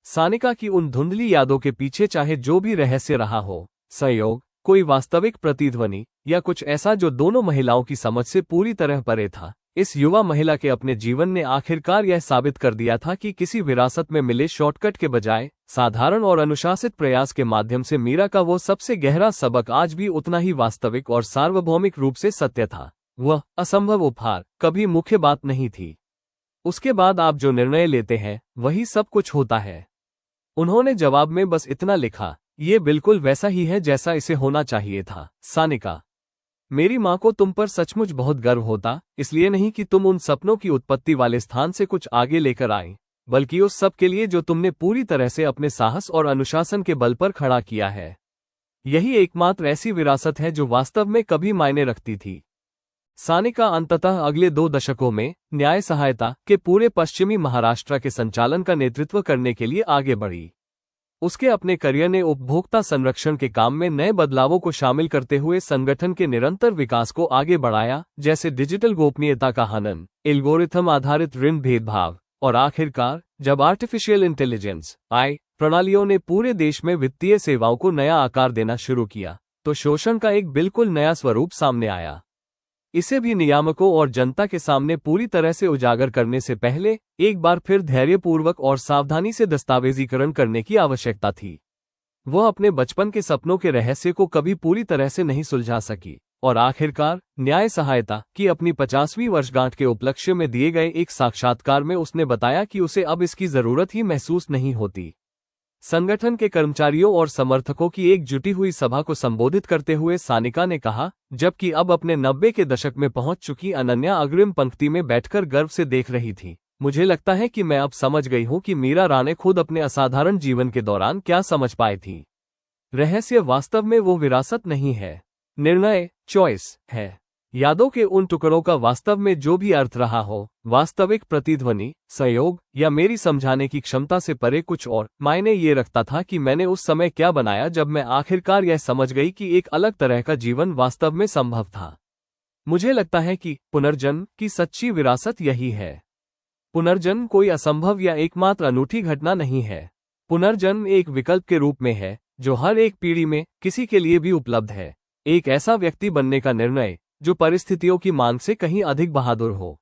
सानिका की उन धुंधली यादों के पीछे चाहे जो भी रहस्य रहा हो, संयोग, कोई वास्तविक प्रतिध्वनि या कुछ ऐसा जो दोनों महिलाओं की समझ से पूरी तरह परे था, इस युवा महिला के अपने जीवन ने आखिरकार यह साबित कर दिया था कि किसी विरासत में मिले शॉर्टकट के बजाय साधारण और अनुशासित प्रयास के माध्यम से मीरा का वो सबसे गहरा सबक आज भी उतना ही वास्तविक और सार्वभौमिक रूप से सत्य था। वह असंभव उपहार कभी मुख्य बात नहीं थी। उसके बाद आप जो निर्णय लेते हैं वही सब कुछ होता है। उन्होंने जवाब में बस इतना लिखा, ये बिल्कुल वैसा ही है जैसा इसे होना चाहिए था। सानिका, मेरी माँ को तुम पर सचमुच बहुत गर्व होता, इसलिए नहीं कि तुम उन सपनों की उत्पत्ति वाले स्थान से कुछ आगे लेकर आए, बल्कि उस सब के लिए जो तुमने पूरी तरह से अपने साहस और अनुशासन के बल पर खड़ा किया है। यही एकमात्र ऐसी विरासत है जो वास्तव में कभी मायने रखती थी। सानिका अंततः अगले 2 दशकों में न्याय सहायता के पूरे पश्चिमी महाराष्ट्र के संचालन का नेतृत्व करने के लिए आगे बढ़ी। उसके अपने करियर ने उपभोक्ता संरक्षण के काम में नए बदलावों को शामिल करते हुए संगठन के निरंतर विकास को आगे बढ़ाया, जैसे डिजिटल गोपनीयता का हनन, एल्गोरिथम आधारित ऋण भेदभाव, और आखिरकार जब आर्टिफिशियल इंटेलिजेंस (AI) प्रणालियों ने पूरे देश में वित्तीय सेवाओं को नया आकार देना शुरू किया, तो शोषण का एक बिल्कुल नया स्वरूप सामने आया। इसे भी नियामकों और जनता के सामने पूरी तरह से उजागर करने से पहले एक बार फिर धैर्यपूर्वक और सावधानी से दस्तावेजीकरण करने की आवश्यकता थी। वह अपने बचपन के सपनों के रहस्य को कभी पूरी तरह से नहीं सुलझा सकी, और आखिरकार न्याय सहायता की अपनी 50वीं वर्षगांठ के उपलक्ष्य में दिए गए एक साक्षात्कार में उसने बताया कि उसे अब इसकी जरूरत ही महसूस नहीं होती। संगठन के कर्मचारियों और समर्थकों की एक जुटी हुई सभा को संबोधित करते हुए सानिका ने कहा, जबकि अब अपने 90 के दशक में पहुंच चुकी अनन्या अग्रिम पंक्ति में बैठकर गर्व से देख रही थी, मुझे लगता है कि मैं अब समझ गई हूं कि मीरा राणे खुद अपने असाधारण जीवन के दौरान क्या समझ पाई थी। रहस्य वास्तव में वो विरासत नहीं है, निर्णय, चॉइस है। यादों के उन टुकड़ों का वास्तव में जो भी अर्थ रहा हो, वास्तविक प्रतिध्वनि, संयोग या मेरी समझाने की क्षमता से परे कुछ और, मायने ये रखता था कि मैंने उस समय क्या बनाया जब मैं आखिरकार यह समझ गई कि एक अलग तरह का जीवन वास्तव में संभव था। मुझे लगता है कि पुनर्जन्म की सच्ची विरासत यही है। पुनर्जन्म कोई असंभव या एकमात्र अनूठी घटना नहीं है। पुनर्जन्म एक विकल्प के रूप में है जो हर एक पीढ़ी में किसी के लिए भी उपलब्ध है। एक ऐसा व्यक्ति बनने का निर्णय जो परिस्थितियों की मांग से कहीं अधिक बहादुर हो।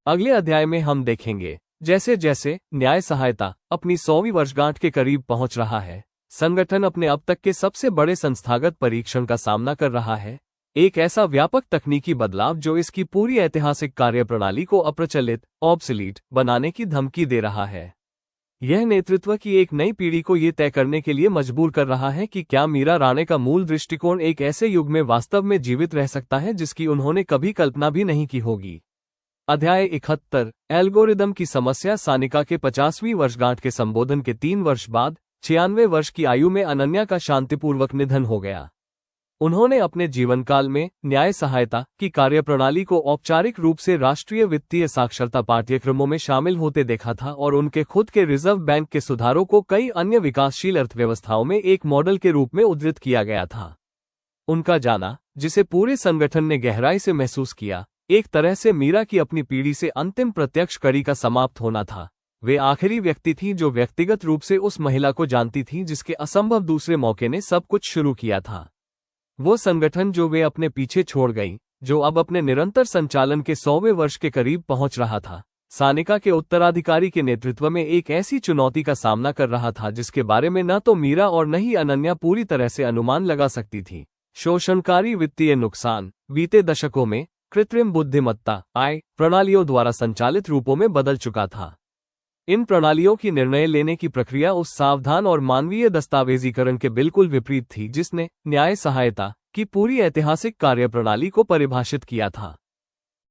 अगले अध्याय में हम देखेंगे जैसे जैसे न्याय सहायता अपनी 100वीं वर्षगांठ के करीब पहुंच रहा है, संगठन अपने अब तक के सबसे बड़े संस्थागत परीक्षण का सामना कर रहा है, एक ऐसा व्यापक तकनीकी बदलाव जो इसकी पूरी ऐतिहासिक कार्यप्रणाली को अप्रचलित, ऑब्सोलीट बनाने की धमकी दे रहा है। यह नेतृत्व की एक नई पीढ़ी को ये तय करने के लिए मजबूर कर रहा है कि क्या मीरा राणे का मूल दृष्टिकोण एक ऐसे युग में वास्तव में जीवित रह सकता है जिसकी उन्होंने कभी कल्पना भी नहीं की होगी। अध्याय 71, एल्गोरिदम की समस्या। सानिका के 50वीं वर्षगांठ के संबोधन के 3 वर्ष बाद 96 वर्ष की आयु में अनन्या का शांतिपूर्वक निधन हो गया। उन्होंने अपने जीवनकाल में न्याय सहायता की कार्यप्रणाली को औपचारिक रूप से राष्ट्रीय वित्तीय साक्षरता पाठ्यक्रमों में शामिल होते देखा था और उनके खुद के रिजर्व बैंक के सुधारों को कई अन्य विकासशील अर्थव्यवस्थाओं में एक मॉडल के रूप में उद्धृत किया गया था। उनका जाना, जिसे पूरे संगठन ने गहराई से महसूस किया, एक तरह से मीरा की अपनी पीढ़ी से अंतिम प्रत्यक्ष कड़ी का समाप्त होना था। वे आखिरी व्यक्ति थी जो व्यक्तिगत रूप से उस महिला को जानती थी जिसके असंभव दूसरे मौके ने सब कुछ शुरू किया था। वो संगठन जो वे अपने पीछे छोड़ गई, जो अब अपने निरंतर संचालन के 100वें वर्ष के करीब पहुंच रहा था, सानिका के उत्तराधिकारी के नेतृत्व में एक ऐसी चुनौती का सामना कर रहा था जिसके बारे में न तो मीरा और न ही अनन्या पूरी तरह से अनुमान लगा सकती थी। शोषणकारी वित्तीय नुकसान बीते दशकों में कृत्रिम बुद्धिमत्ता AI प्रणालियों द्वारा संचालित रूपों में बदल चुका था। इन प्रणालियों की निर्णय लेने की प्रक्रिया उस सावधान और मानवीय दस्तावेजीकरण के बिल्कुल विपरीत थी जिसने न्याय सहायता की पूरी ऐतिहासिक कार्यप्रणाली को परिभाषित किया था।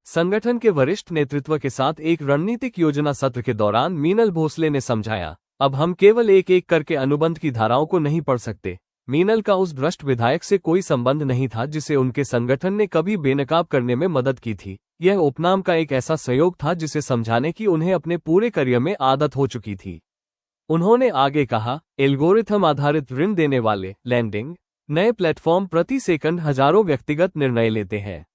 संगठन के वरिष्ठ नेतृत्व के साथ एक रणनीतिक योजना सत्र के दौरान मीनल भोसले ने समझाया, अब हम केवल एक एक करके अनुबंध की धाराओं को नहीं पढ़ सकते। मीनल का उस भ्रष्ट विधायक से कोई संबंध नहीं था जिसे उनके संगठन ने कभी बेनकाब करने में मदद की थी। यह उपनाम का एक ऐसा संयोग था जिसे समझाने की उन्हें अपने पूरे करियर में आदत हो चुकी थी। उन्होंने आगे कहा, एल्गोरिथम आधारित ऋण देने वाले लैंडिंग नए प्लेटफॉर्म प्रति सेकंड हजारों व्यक्तिगत निर्णय लेते हैं।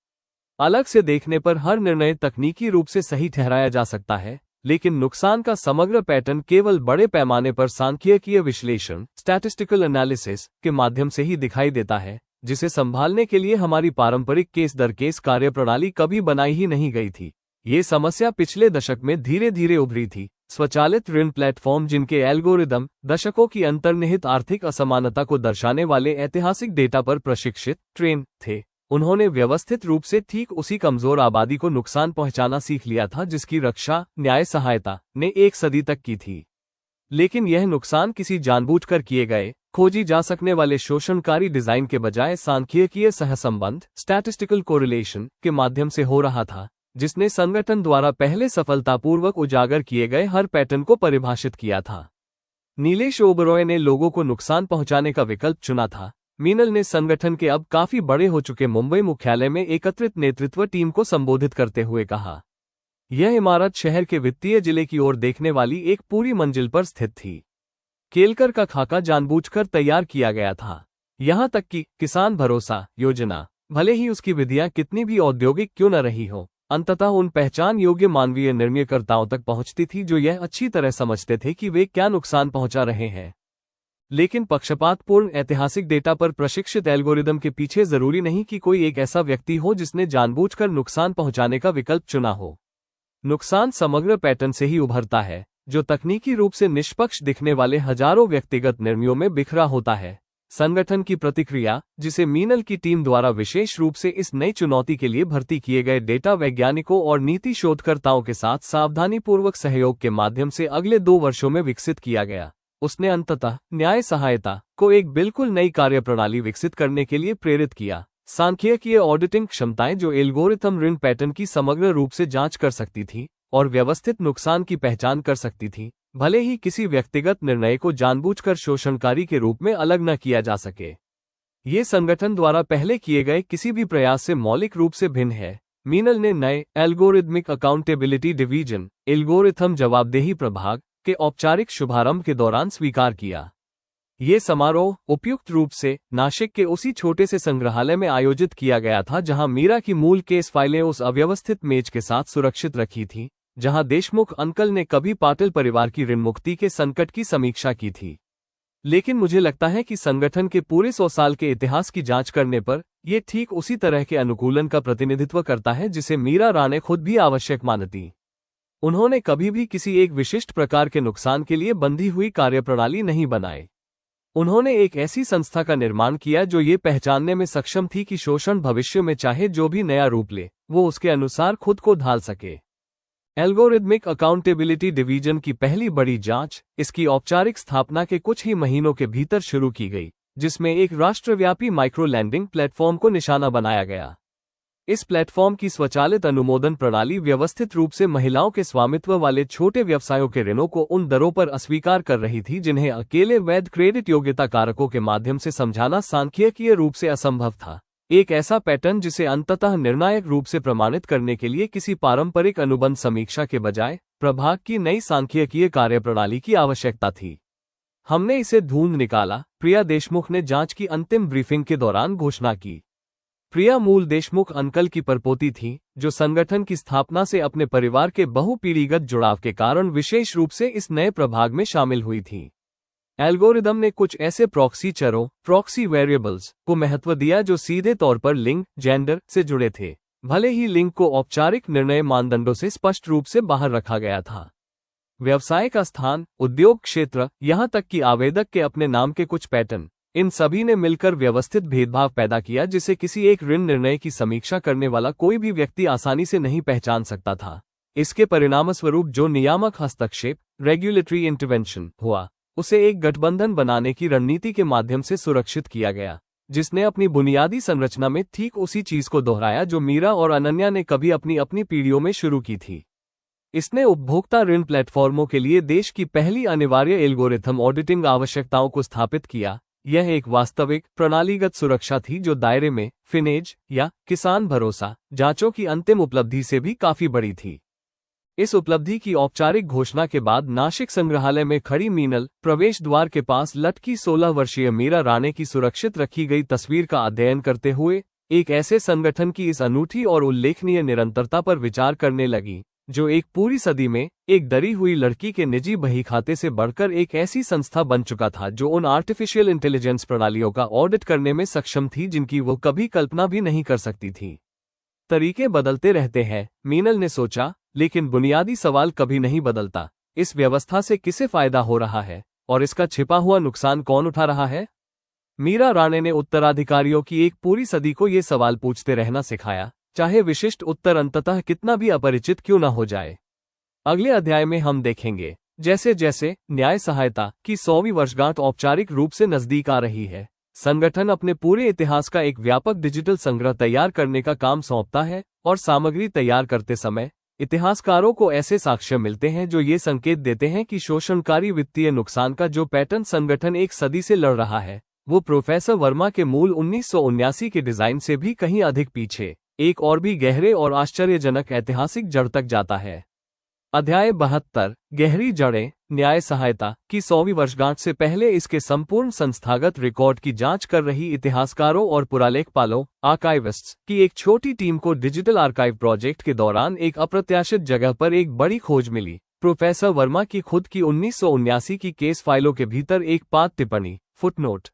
अलग से देखने पर हर निर्णय तकनीकी रूप से सही ठहराया जा सकता है, लेकिन नुकसान का समग्र पैटर्न केवल बड़े पैमाने पर सांख्यिकीय विश्लेषण स्टैटिस्टिकल एनालिसिस के माध्यम से ही दिखाई देता है, जिसे संभालने के लिए हमारी पारंपरिक केस दर केस कार्यप्रणाली कभी बनाई ही नहीं गई थी। ये समस्या पिछले दशक में धीरे धीरे उभरी थी। स्वचालित ऋण प्लेटफॉर्म जिनके एल्गोरिदम दशकों की अंतर्निहित आर्थिक असमानता को दर्शाने वाले ऐतिहासिक डेटा पर प्रशिक्षित ट्रेन थे, उन्होंने व्यवस्थित रूप से ठीक उसी कमजोर आबादी को नुकसान पहुंचाना सीख लिया था जिसकी रक्षा न्याय सहायता ने एक सदी तक की थी। लेकिन यह नुकसान किसी जानबूझकर किए गए खोजी जा सकने वाले शोषणकारी डिजाइन के बजाय सांख्यिकीय सहसंबंध स्टैटिस्टिकल कोरिलेशन के माध्यम से हो रहा था, जिसने संगठन द्वारा पहले सफलतापूर्वक उजागर किए गए हर पैटर्न को परिभाषित किया था। नीलेश ओबरॉय ने लोगों को नुकसान पहुंचाने का विकल्प चुना था। मीनल ने संगठन के अब काफी बड़े हो चुके मुंबई मुख्यालय में एकत्रित नेतृत्व टीम को संबोधित करते हुए कहा, यह इमारत शहर के वित्तीय जिले की ओर देखने वाली एक पूरी मंजिल पर स्थित थी। केलकर का खाका जानबूझकर तैयार किया गया था। यहां तक कि किसान भरोसा योजना, भले ही उसकी विधियां कितनी भी औद्योगिक क्यों न रही हो, अंततः उन पहचान योग्य मानवीय निर्णयकर्ताओं तक पहुंचती थी जो यह अच्छी तरह समझते थे कि वे क्या नुकसान पहुंचा रहे हैं। लेकिन पक्षपातपूर्ण ऐतिहासिक डेटा पर प्रशिक्षित एल्गोरिदम के पीछे जरूरी नहीं कि कोई एक ऐसा व्यक्ति हो जिसने जानबूझकर नुकसान पहुंचाने का विकल्प चुना हो। नुकसान समग्र पैटर्न से ही उभरता है, जो तकनीकी रूप से निष्पक्ष दिखने वाले हजारों व्यक्तिगत निर्णयों में बिखरा होता है। संगठन की प्रतिक्रिया, जिसे मीनल की टीम द्वारा विशेष रूप से इस नई चुनौती के लिए भर्ती किए गए डेटा वैज्ञानिकों और नीति शोधकर्ताओं के साथ सावधानीपूर्वक सहयोग के माध्यम से अगले 2 वर्षों में विकसित किया गया, उसने अंततः न्याय सहायता को एक बिल्कुल नई कार्यप्रणाली विकसित करने के लिए प्रेरित किया। सांख्यिकीय ऑडिटिंग क्षमताएं जो एल्गोरिथम ऋण पैटर्न की समग्र रूप से जांच कर सकती थी और व्यवस्थित नुकसान की पहचान कर सकती थी, भले ही किसी व्यक्तिगत निर्णय को जानबूझकर शोषणकारी के रूप में अलग न किया जा सके। ये संगठन द्वारा पहले किए गए किसी भी प्रयास से मौलिक रूप से भिन्न है। मीनल ने नए एल्गोरिथमिक अकाउंटेबिलिटी डिवीजन एल्गोरिथम जवाबदेही प्रभाग के औपचारिक शुभारंभ के दौरान स्वीकार किया। ये समारोह उपयुक्त रूप से नासिक के उसी छोटे से संग्रहालय में आयोजित किया गया था जहां मीरा की मूल केस फाइलें उस अव्यवस्थित मेज के साथ सुरक्षित रखी थी जहां देशमुख अंकल ने कभी पाटिल परिवार की ऋण मुक्ति के संकट की समीक्षा की थी। लेकिन मुझे लगता है कि संगठन के पूरे 100 साल के इतिहास की जांच करने पर यह ठीक उसी तरह के अनुकूलन का प्रतिनिधित्व करता है जिसे मीरा राणे खुद भी आवश्यक मानती। उन्होंने कभी भी किसी एक विशिष्ट प्रकार के नुकसान के लिए बंधी हुई कार्यप्रणाली नहीं बनाई। उन्होंने एक ऐसी संस्था का निर्माण किया जो ये पहचानने में सक्षम थी कि शोषण भविष्य में चाहे जो भी नया रूप ले, वो उसके अनुसार खुद को ढाल सके। एल्गोरिथमिक अकाउंटेबिलिटी डिवीजन की पहली बड़ी जांच इसकी औपचारिक स्थापना के कुछ ही महीनों के भीतर शुरू की गई, जिसमें एक राष्ट्रव्यापी माइक्रो लैंडिंग प्लेटफॉर्म को निशाना बनाया गया। इस प्लेटफॉर्म की स्वचालित अनुमोदन प्रणाली व्यवस्थित रूप से महिलाओं के स्वामित्व वाले छोटे व्यवसायों के ऋणों को उन दरों पर अस्वीकार कर रही थी जिन्हें अकेले वैध क्रेडिट योग्यता कारकों के माध्यम से समझाना सांख्यिकीय रूप से असंभव था। एक ऐसा पैटर्न जिसे अंततः निर्णायक रूप से प्रमाणित करने के लिए किसी पारंपरिक अनुबंध समीक्षा के बजाय प्रभाग की नई सांख्यिकीय कार्यप्रणाली की आवश्यकता थी। हमने इसे ढूंढ निकाला, प्रिया देशमुख ने जांच की अंतिम ब्रीफिंग के दौरान घोषणा की। प्रिया मूल देशमुख अंकल की परपोती थी, जो संगठन की स्थापना से अपने परिवार के बहुपीढ़ीगत जुड़ाव के कारण विशेष रूप से इस नए प्रभाग में शामिल हुई थी। एल्गोरिदम ने कुछ ऐसे प्रॉक्सी चरों, प्रॉक्सी वेरिएबल्स को महत्व दिया जो सीधे तौर पर लिंग, जेंडर से जुड़े थे, भले ही लिंग को औपचारिक निर्णय मानदंडों से स्पष्ट रूप से बाहर रखा गया था। व्यवसाय का स्थान, उद्योग क्षेत्र, यहां तक कि आवेदक के अपने नाम के कुछ पैटर्न, इन सभी ने मिलकर व्यवस्थित भेदभाव पैदा किया जिसे किसी एक ऋण निर्णय की समीक्षा करने वाला कोई भी व्यक्ति आसानी से नहीं पहचान सकता था। इसके परिणामस्वरूप जो नियामक हस्तक्षेप, रेगुलेटरी इंटरवेंशन हुआ, उसे एक गठबंधन बनाने की रणनीति के माध्यम से सुरक्षित किया गया, जिसने अपनी बुनियादी संरचना में ठीक उसी चीज को दोहराया जो मीरा और अनन्या ने कभी अपनी अपनी पीढ़ियों में शुरू की थी। इसने उपभोक्ता ऋण प्लेटफॉर्मों के लिए देश की पहली अनिवार्य एल्गोरिथम ऑडिटिंग आवश्यकताओं को स्थापित किया। यह एक वास्तविक प्रणालीगत सुरक्षा थी जो दायरे में फिनेज या किसान भरोसा जांचों की अंतिम उपलब्धि से भी काफी बड़ी थी। इस उपलब्धि की औपचारिक घोषणा के बाद नासिक संग्रहालय में खड़ी मीनल प्रवेश द्वार के पास लटकी 16 वर्षीय मीरा राणे की सुरक्षित रखी गई तस्वीर का अध्ययन करते हुए एक ऐसे संगठन की इस अनूठी और उल्लेखनीय निरंतरता पर विचार करने लगी, जो एक पूरी सदी में एक डरी हुई लड़की के निजी बहीखाते से बढ़कर एक ऐसी संस्था बन चुका था जो उन आर्टिफिशियल इंटेलिजेंस प्रणालियों का ऑडिट करने में सक्षम थी जिनकी वो कभी कल्पना भी नहीं कर सकती थी। तरीके बदलते रहते हैं, मीनल ने सोचा, लेकिन बुनियादी सवाल कभी नहीं बदलता। इस व्यवस्था से किसे फायदा हो रहा है और इसका छिपा हुआ नुकसान कौन उठा रहा है? मीरा राणे ने उत्तराधिकारियों की एक पूरी सदी को ये सवाल पूछते रहना सिखाया, चाहे विशिष्ट उत्तर अंततः कितना भी अपरिचित क्यों न हो जाए। अगले अध्याय में हम देखेंगे जैसे जैसे न्याय सहायता की 100वीं वर्षगांठ औपचारिक रूप से नजदीक आ रही है, संगठन अपने पूरे इतिहास का एक व्यापक डिजिटल संग्रह तैयार करने का काम सौंपता है और सामग्री तैयार करते समय इतिहासकारों को ऐसे साक्ष्य मिलते हैं जो ये संकेत देते हैं कि शोषणकारी वित्तीय नुकसान का जो पैटर्न संगठन एक सदी से लड़ रहा है, वो प्रोफेसर वर्मा के मूल 1979 के डिजाइन से भी कहीं अधिक पीछे एक और भी गहरे और आश्चर्यजनक ऐतिहासिक जड़ तक जाता है। अध्याय 72 गहरी जड़ें, न्याय सहायता की 100वीं वर्षगांठ से पहले इसके संपूर्ण संस्थागत रिकॉर्ड की जांच कर रही इतिहासकारों और पुरालेखपालों आर्काइविस्ट्स की एक छोटी टीम को डिजिटल आर्काइव प्रोजेक्ट के दौरान एक अप्रत्याशित जगह पर एक बड़ी खोज मिली। प्रोफेसर वर्मा की खुद की 1979 की केस फाइलों के भीतर एक पाद टिप्पणी फुटनोट,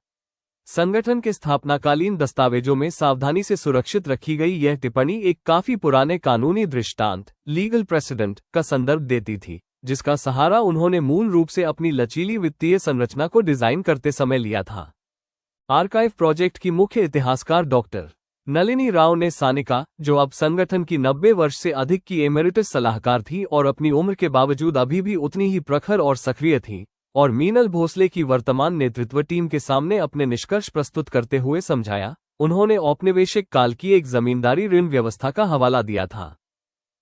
संगठन के स्थापनाकालीन दस्तावेजों में सावधानी से सुरक्षित रखी गई यह टिप्पणी एक काफी पुराने कानूनी दृष्टांत लीगल प्रेसिडेंट का संदर्भ देती थी, जिसका सहारा उन्होंने मूल रूप से अपनी लचीली वित्तीय संरचना को डिजाइन करते समय लिया था। आर्काइव प्रोजेक्ट की मुख्य इतिहासकार डॉक्टर नलिनी राव ने सानिका, जो अब संगठन की 90 वर्ष से अधिक की एमेरिटस सलाहकार थी और अपनी उम्र के बावजूद अभी भी उतनी ही प्रखर और सक्रिय थी, और मीनल भोसले की वर्तमान नेतृत्व टीम के सामने अपने निष्कर्ष प्रस्तुत करते हुए समझाया। उन्होंने औपनिवेशिक काल की एक जमींदारी ऋण व्यवस्था का हवाला दिया था।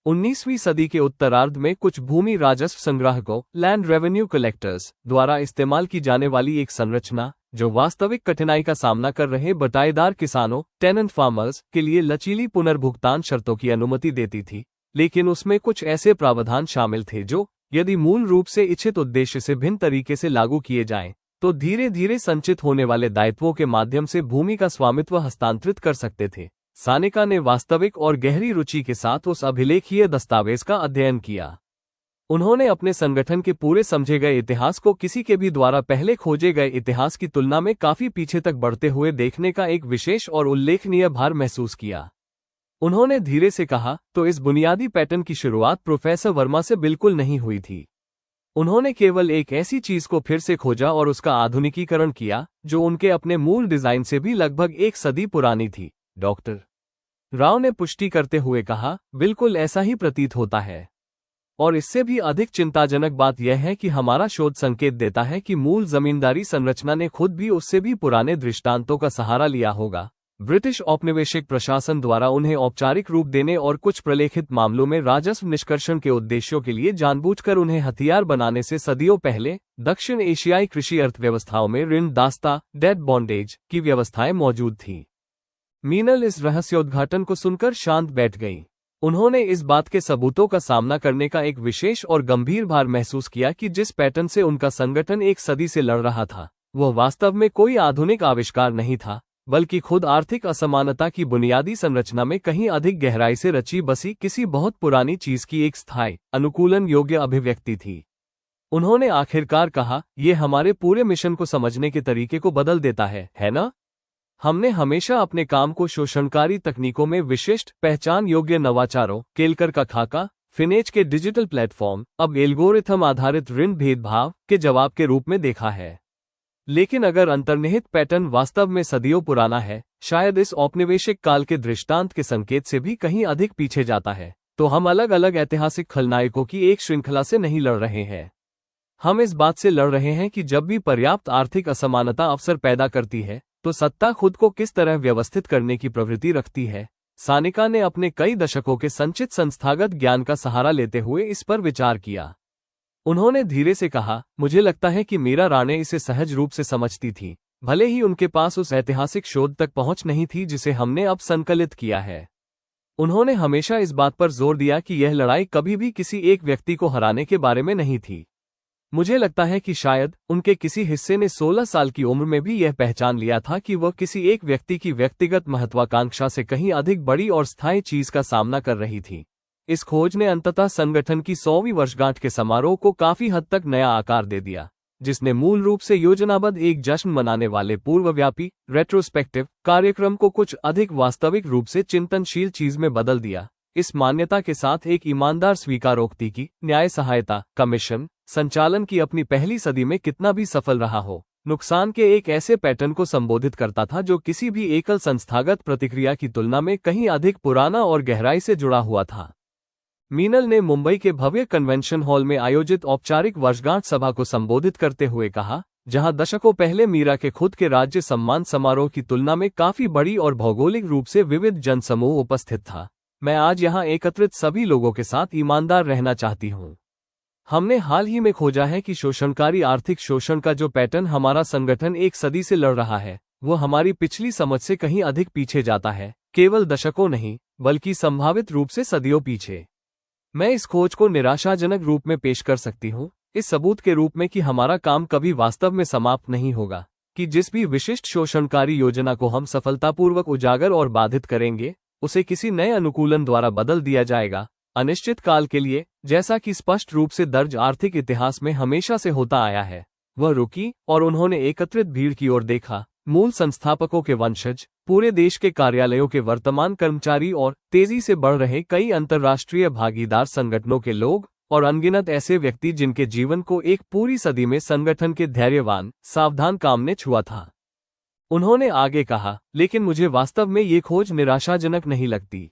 19वीं सदी के उत्तरार्ध में कुछ भूमि राजस्व संग्राहकों लैंड रेवेन्यू कलेक्टर्स द्वारा इस्तेमाल की जाने वाली एक संरचना, जो वास्तविक कठिनाई का सामना कर रहे बटाईदार किसानों टेनेंट फार्मर्स के लिए लचीली पुनर्भुगतान शर्तों की अनुमति देती थी, लेकिन उसमें कुछ ऐसे प्रावधान शामिल थे जो यदि मूल रूप से इच्छित उद्देश्य से भिन्न तरीके से लागू किए जाएं, तो धीरे धीरे संचित होने वाले दायित्वों के माध्यम से भूमि का स्वामित्व हस्तांतरित कर सकते थे। सानिका ने वास्तविक और गहरी रुचि के साथ उस अभिलेखीय दस्तावेज का अध्ययन किया। उन्होंने अपने संगठन के पूरे समझे गए इतिहास को किसी के भी द्वारा पहले खोजे गए इतिहास की तुलना में काफी पीछे तक बढ़ते हुए देखने का एक विशेष और उल्लेखनीय भार महसूस किया। उन्होंने धीरे से कहा, तो इस बुनियादी पैटर्न की शुरुआत प्रोफेसर वर्मा से बिल्कुल नहीं हुई थी। उन्होंने केवल एक ऐसी चीज को फिर से खोजा और उसका आधुनिकीकरण किया जो उनके अपने मूल डिजाइन से भी लगभग एक सदी पुरानी थी। डॉक्टर राव ने पुष्टि करते हुए कहा, बिल्कुल ऐसा ही प्रतीत होता है। और इससे भी अधिक चिंताजनक बात यह है कि हमारा शोध संकेत देता है कि मूल जमींदारी संरचना ने खुद भी उससे भी पुराने दृष्टांतों का सहारा लिया होगा। ब्रिटिश औपनिवेशिक प्रशासन द्वारा उन्हें औपचारिक रूप देने और कुछ प्रलेखित मामलों में राजस्व निष्कर्षण के उद्देश्यों के लिए जानबूझकर उन्हें हथियार बनाने से सदियों पहले दक्षिण एशियाई कृषि अर्थव्यवस्थाओं में ऋण दास्ता डेट बॉन्डेज की व्यवस्थाएं मौजूद थीं। मीनल इस रहस्योद्घाटन को सुनकर शांत बैठ गई। उन्होंने इस बात के सबूतों का सामना करने का एक विशेष और गंभीर भार महसूस किया कि जिस पैटर्न से उनका संगठन एक सदी से लड़ रहा था, वह वास्तव में कोई आधुनिक आविष्कार नहीं था, बल्कि खुद आर्थिक असमानता की बुनियादी संरचना में कहीं अधिक गहराई से रची बसी किसी बहुत पुरानी चीज की एक स्थायी, अनुकूलन योग्य अभिव्यक्ति थी। उन्होंने आखिरकार कहा, यह हमारे पूरे मिशन को समझने के तरीके को बदल देता है ना? हमने हमेशा अपने काम को शोषणकारी तकनीकों में विशिष्ट, पहचान योग्य नवाचारों, केलकर का खाका, फिनेच के डिजिटल प्लेटफॉर्म, अब एल्गोरिथम आधारित ऋण भेदभाव के जवाब के रूप में देखा है। लेकिन अगर अंतर्निहित पैटर्न वास्तव में सदियों पुराना है, शायद इस औपनिवेशिक काल के दृष्टांत के संकेत से भी कहीं अधिक पीछे जाता है, तो हम अलग अलग ऐतिहासिक खलनायकों की एक श्रृंखला से नहीं लड़ रहे हैं। हम इस बात से लड़ रहे हैं कि जब भी पर्याप्त आर्थिक असमानता अवसर पैदा करती है, तो सत्ता खुद को किस तरह व्यवस्थित करने की प्रवृत्ति रखती है। सानिका ने अपने कई दशकों के संचित संस्थागत ज्ञान का सहारा लेते हुए इस पर विचार किया। उन्होंने धीरे से कहा, मुझे लगता है कि मीरा राणे इसे सहज रूप से समझती थी, भले ही उनके पास उस ऐतिहासिक शोध तक पहुंच नहीं थी जिसे हमने अब संकलित किया है। उन्होंने हमेशा इस बात पर जोर दिया कि यह लड़ाई कभी भी किसी एक व्यक्ति को हराने के बारे में नहीं थी। मुझे लगता है कि शायद उनके किसी हिस्से ने 16 साल की उम्र में भी यह पहचान लिया था कि वह किसी एक व्यक्ति की व्यक्तिगत महत्वाकांक्षा से कहीं अधिक बड़ी और स्थायी चीज का सामना कर रही थी। इस खोज ने अंततः संगठन की 100वीं वर्षगांठ के समारोह को काफी हद तक नया आकार दे दिया, जिसने मूल रूप से योजनाबद्ध एक जश्न मनाने वाले पूर्वव्यापी रेट्रोस्पेक्टिव कार्यक्रम को कुछ अधिक वास्तविक रूप से चिंतनशील चीज में बदल दिया। इस मान्यता के साथ एक ईमानदार स्वीकारोक्ति की न्याय सहायता कमीशन संचालन की अपनी पहली सदी में कितना भी सफल रहा हो, नुकसान के एक ऐसे पैटर्न को संबोधित करता था जो किसी भी एकल संस्थागत प्रतिक्रिया की तुलना में कहीं अधिक पुराना और गहराई से जुड़ा हुआ था। मीनल ने मुंबई के भव्य कन्वेंशन हॉल में आयोजित औपचारिक वर्षगांठ सभा को संबोधित करते हुए कहा, जहां दशकों पहले मीरा के खुद के राज्य सम्मान समारोह की तुलना में काफी बड़ी और भौगोलिक रूप से विविध जनसमूह उपस्थित था, मैं आज यहां एकत्रित सभी लोगों के साथ ईमानदार रहना चाहती हूं। हमने हाल ही में खोजा है कि शोषणकारी आर्थिक शोषण का जो पैटर्न हमारा संगठन एक सदी से लड़ रहा है, वो हमारी पिछली समझ से कहीं अधिक पीछे जाता है, केवल दशकों नहीं, बल्कि संभावित रूप से सदियों पीछे। मैं इस खोज को निराशाजनक रूप में पेश कर सकती हूँ, इस सबूत के रूप में कि हमारा काम कभी वास्तव में समाप्त नहीं होगा, कि जिस भी विशिष्ट शोषणकारी योजना को हम सफलतापूर्वक उजागर और बाधित करेंगे, उसे किसी नए अनुकूलन द्वारा बदल दिया जाएगा, अनिश्चित काल के लिए, जैसा कि स्पष्ट रूप से दर्ज आर्थिक इतिहास में हमेशा से होता आया है। वह रुकी और उन्होंने एकत्रित भीड़ की ओर देखा, मूल संस्थापकों के वंशज, पूरे देश के कार्यालयों के वर्तमान कर्मचारी और तेजी से बढ़ रहे कई अंतर्राष्ट्रीय भागीदार संगठनों के लोग और अनगिनत ऐसे व्यक्ति जिनके जीवन को एक पूरी सदी में संगठन के धैर्यवान, सावधान काम ने छुआ था। उन्होंने आगे कहा, लेकिन मुझे वास्तव में ये खोज निराशाजनक नहीं लगती,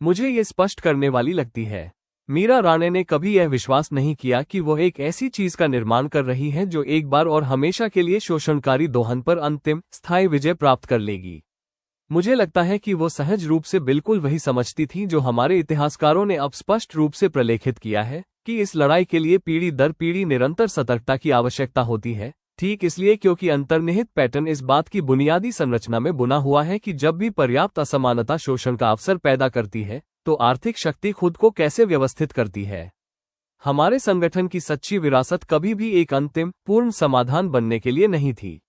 मुझे ये स्पष्ट करने वाली लगती है। मीरा राणे ने कभी यह विश्वास नहीं किया कि वह एक ऐसी चीज का निर्माण कर रही है जो एक बार और हमेशा के लिए शोषणकारी दोहन पर अंतिम, स्थायी विजय प्राप्त कर लेगी। मुझे लगता है कि वो सहज रूप से बिल्कुल वही समझती थी जो हमारे इतिहासकारों ने अब स्पष्ट रूप से प्रलेखित किया है, कि इस लड़ाई के लिए पीढ़ी दर पीढ़ी निरंतर सतर्कता की आवश्यकता होती है, ठीक इसलिए क्योंकि अंतर्निहित पैटर्न इस बात की बुनियादी संरचना में बुना हुआ है कि जब भी पर्याप्त असमानता शोषण का अवसर पैदा करती है, तो आर्थिक शक्ति खुद को कैसे व्यवस्थित करती है। हमारे संगठन की सच्ची विरासत कभी भी एक अंतिम, पूर्ण समाधान बनने के लिए नहीं थी।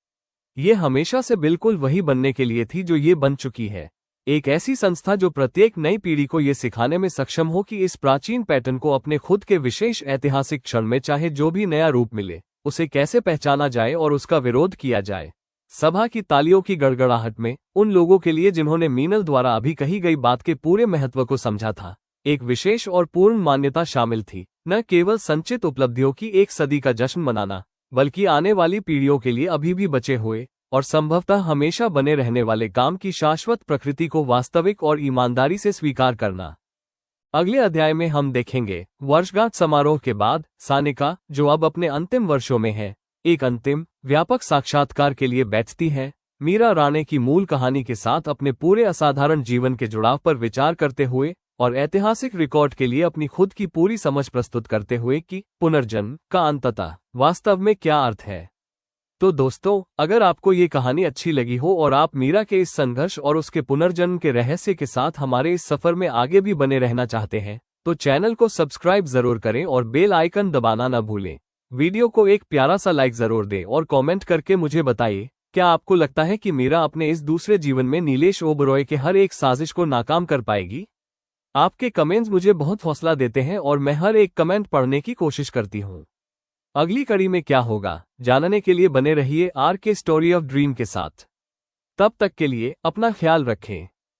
ये हमेशा से बिल्कुल वही बनने के लिए थी जो ये बन चुकी है, एक ऐसी संस्था जो प्रत्येक नई पीढ़ी को ये सिखाने में सक्षम हो कि इस प्राचीन पैटर्न को अपने खुद के विशेष ऐतिहासिक क्षण में चाहे जो भी नया रूप मिले, उसे कैसे पहचाना जाए और उसका विरोध किया जाए। सभा की तालियों की गड़गड़ाहट में, उन लोगों के लिए जिन्होंने मीनल द्वारा अभी कही गई बात के पूरे महत्व को समझा था, एक विशेष और पूर्ण मान्यता शामिल थी, न केवल संचित उपलब्धियों की एक सदी का जश्न मनाना, बल्कि आने वाली पीढ़ियों के लिए अभी भी बचे हुए और संभवतः हमेशा बने रहने वाले काम की शाश्वत प्रकृति को वास्तविक और ईमानदारी से स्वीकार करना। अगले अध्याय में हम देखेंगे, वर्षगांठ समारोह के बाद सानिका, जो अब अपने अंतिम वर्षों में है, एक अंतिम, व्यापक साक्षात्कार के लिए बैठती है, मीरा राणे की मूल कहानी के साथ अपने पूरे असाधारण जीवन के जुड़ाव पर विचार करते हुए और ऐतिहासिक रिकॉर्ड के लिए अपनी खुद की पूरी समझ प्रस्तुत करते हुए कि पुनर्जन्म का अंततः वास्तव में क्या अर्थ है। तो दोस्तों, अगर आपको ये कहानी अच्छी लगी हो और आप मीरा के इस संघर्ष और उसके पुनर्जन्म के रहस्य के साथ हमारे इस सफर में आगे भी बने रहना चाहते हैं, तो चैनल को सब्सक्राइब जरूर करें और बेल आइकन दबाना न भूलें। वीडियो को एक प्यारा सा लाइक जरूर दें और कमेंट करके मुझे बताइए, क्या आपको लगता है कि मीरा अपने इस दूसरे जीवन में नीलेश ओबरॉय के हर एक साजिश को नाकाम कर पाएगी? आपके कमेंट्स मुझे बहुत हौसला देते हैं और मैं हर एक कमेंट पढ़ने की कोशिश करती हूँ। अगली कड़ी में क्या होगा, जानने के लिए बने रहिए आर के स्टोरी ऑफ ड्रीम के साथ। तब तक के लिए अपना ख्याल रखें।